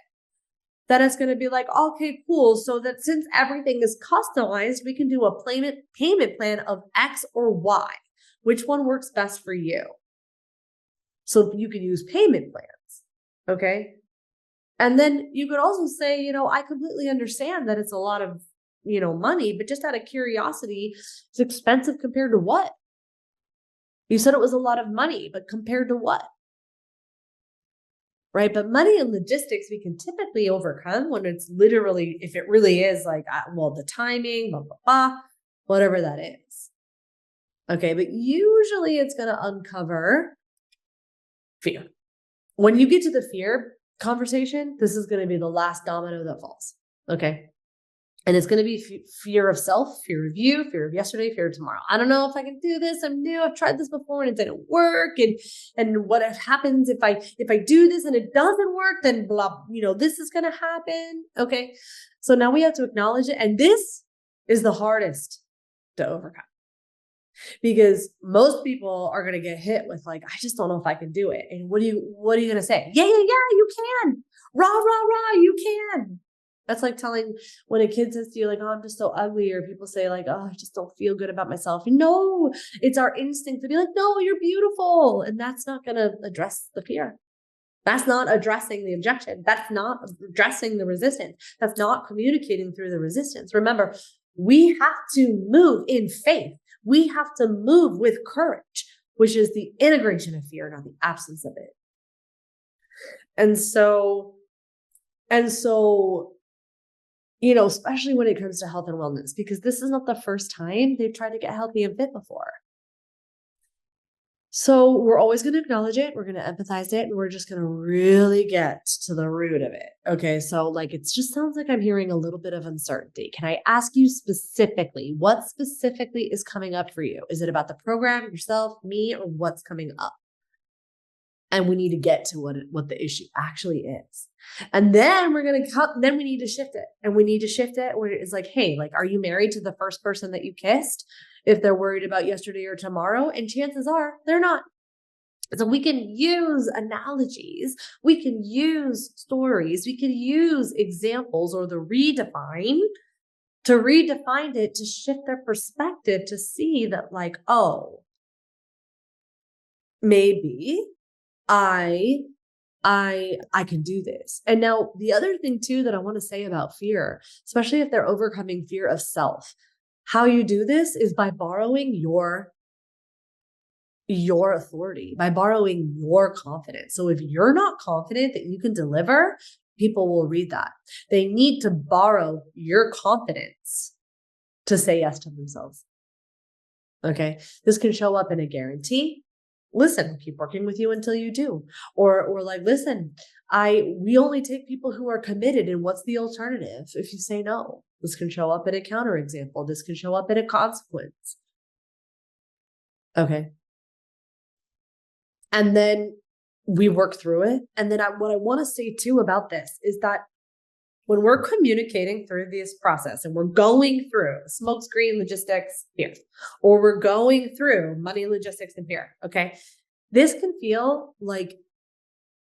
Then it's going to be like, okay, cool. So that since everything is customized, we can do a payment plan of X or Y. Which one works best for you? So you can use payment plans. Okay. And then you could also say, I completely understand that it's a lot of, money, but just out of curiosity, it's expensive compared to what? You said it was a lot of money, but compared to what? Right? But money and logistics, we can typically overcome when it's literally, if it really is like, the timing, blah, blah, blah, whatever that is. Okay. But usually it's going to uncover fear. When you get to the fear conversation, this is going to be the last domino that falls. Okay. And it's going to be fear of self, fear of you, fear of yesterday, fear of tomorrow. I don't know if I can do this. I'm new. I've tried this before and it didn't work. And what happens if I do this and it doesn't work, then blah, this is going to happen. Okay. So now we have to acknowledge it. And this is the hardest to overcome because most people are going to get hit with like, I just don't know if I can do it. And what are you going to say? Yeah, you can. Rah, rah, rah, you can. That's like telling when a kid says to you, like, oh, I'm just so ugly. Or people say like, oh, I just don't feel good about myself. No, it's our instinct to be like, no, you're beautiful. And that's not going to address the fear. That's not addressing the objection. That's not addressing the resistance. That's not communicating through the resistance. Remember, we have to move in faith. We have to move with courage, which is the integration of fear, not the absence of it. And so, especially when it comes to health and wellness, because this is not the first time they've tried to get healthy and fit before. So we're always going to acknowledge it. We're going to empathize it. And we're just going to really get to the root of it. Okay. So like, it just sounds like I'm hearing a little bit of uncertainty. Can I ask you specifically, what specifically is coming up for you? Is it about the program, yourself, me, or what's coming up? And we need to get to what the issue actually is. And then we're going to come, then we need to shift it. And we need to shift it where it's like, hey, like, are you married to the first person that you kissed? If they're worried about yesterday or tomorrow, and chances are they're not. So we can use analogies, we can use stories, we can use examples or the redefine it to shift their perspective to see that like, oh, maybe I can do this. And now the other thing too that I want to say about fear, especially if they're overcoming fear of self, how you do this is by borrowing your authority, by borrowing your confidence. So if you're not confident that you can deliver, people will read that. They need to borrow your confidence to say yes to themselves. Okay. This can show up in a guarantee. Listen, keep working with you until you do. Or like, listen, we only take people who are committed, and what's the alternative if you say no? This can show up in a counterexample. This can show up in a consequence. Okay. And then we work through it. And then what I want to say too about this is that when we're communicating through this process and we're going through smokescreen logistics, fear, or we're going through money, logistics, and fear, okay, this can feel like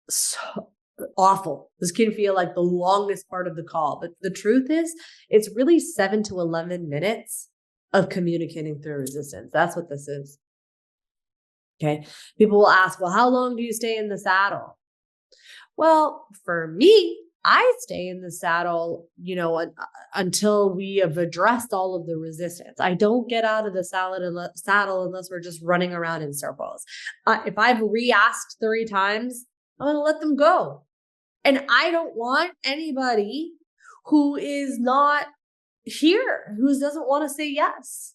so awful. This can feel like the longest part of the call. But the truth is, it's really 7 to 11 minutes of communicating through resistance. That's what this is. Okay. People will ask, well, how long do you stay in the saddle? Well, for me, I stay in the saddle, until we have addressed all of the resistance. I don't get out of the saddle unless we're just running around in circles. If I've re-asked 3 times, I'm going to let them go. And I don't want anybody who is not here, who doesn't want to say yes.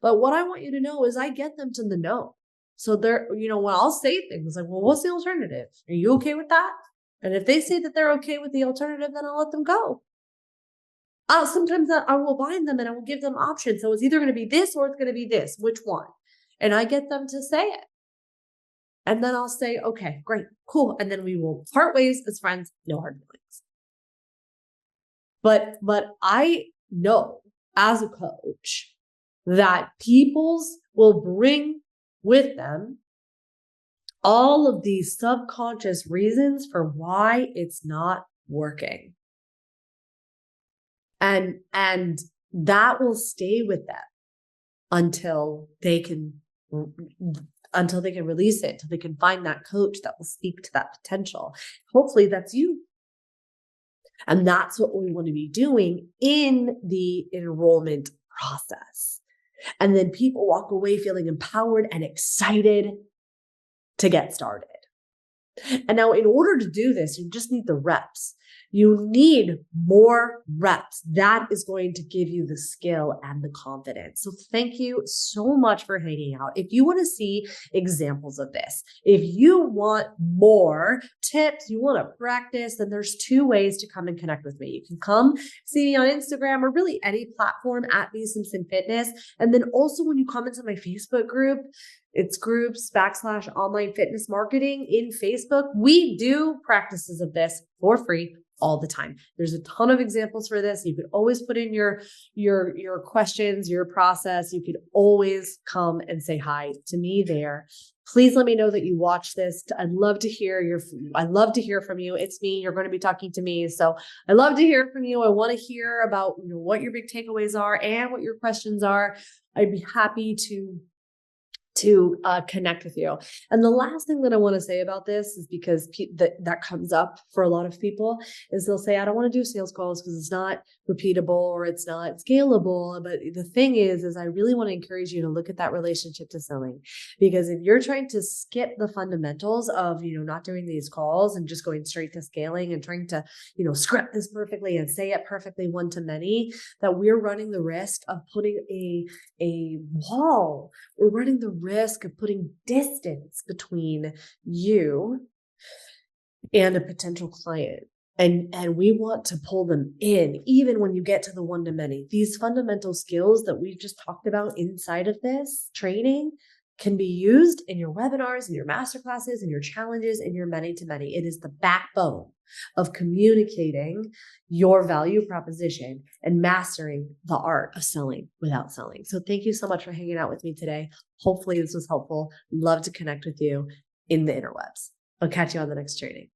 But what I want you to know is I get them to the no. So they're, when I'll say things like, well, what's the alternative? Are you okay with that? And if they say that they're okay with the alternative, then I'll let them go. Sometimes I will bind them and I will give them options. So it's either going to be this or it's going to be this. Which one? And I get them to say it. And then I'll say, okay, great, cool. And then we will part ways as friends, no hard feelings. But I know as a coach that peoples will bring with them all of these subconscious reasons for why it's not working. And that will stay with them until they can release it, until they can find that coach that will speak to that potential. Hopefully that's you. And that's what we want to be doing in the enrollment process. And then people walk away feeling empowered and excited to get started. And now in order to do this, you just need the reps. You need more reps. That is going to give you the skill and the confidence. So thank you so much for hanging out. If you want to see examples of this, if you want more tips, you want to practice, then there's 2 ways to come and connect with me. You can come see me on Instagram or really any platform at Be Simpson Fitness. And then also when you come into my Facebook group, it's groups/online fitness marketing in Facebook. We do practices of this for free all the time. There's a ton of examples for this. You could always put in your questions, your process. You could always come and say hi to me there. Please let me know that you watch this. I'd love to hear from you. It's me. You're going to be talking to me. So I love to hear from you. I want to hear about what your big takeaways are and what your questions are. I'd be happy to connect with you. And the last thing that I want to say about this is because that comes up for a lot of people is they'll say, I don't want to do sales calls because it's not repeatable or it's not scalable. But the thing is I really want to encourage you to look at that relationship to selling, because if you're trying to skip the fundamentals of, not doing these calls and just going straight to scaling and trying to, script this perfectly and say it perfectly one to many, that we're running the risk of putting a wall. We're running the risk risk of putting distance between you and a potential client. And we want to pull them in, even when you get to the one-to-many. These fundamental skills that we've just talked about inside of this training can be used in your webinars, in your masterclasses, in your challenges, in your many-to-many. It is the backbone of communicating your value proposition and mastering the art of selling without selling. So thank you so much for hanging out with me today. Hopefully this was helpful. Love to connect with you in the interwebs. I'll catch you on the next training.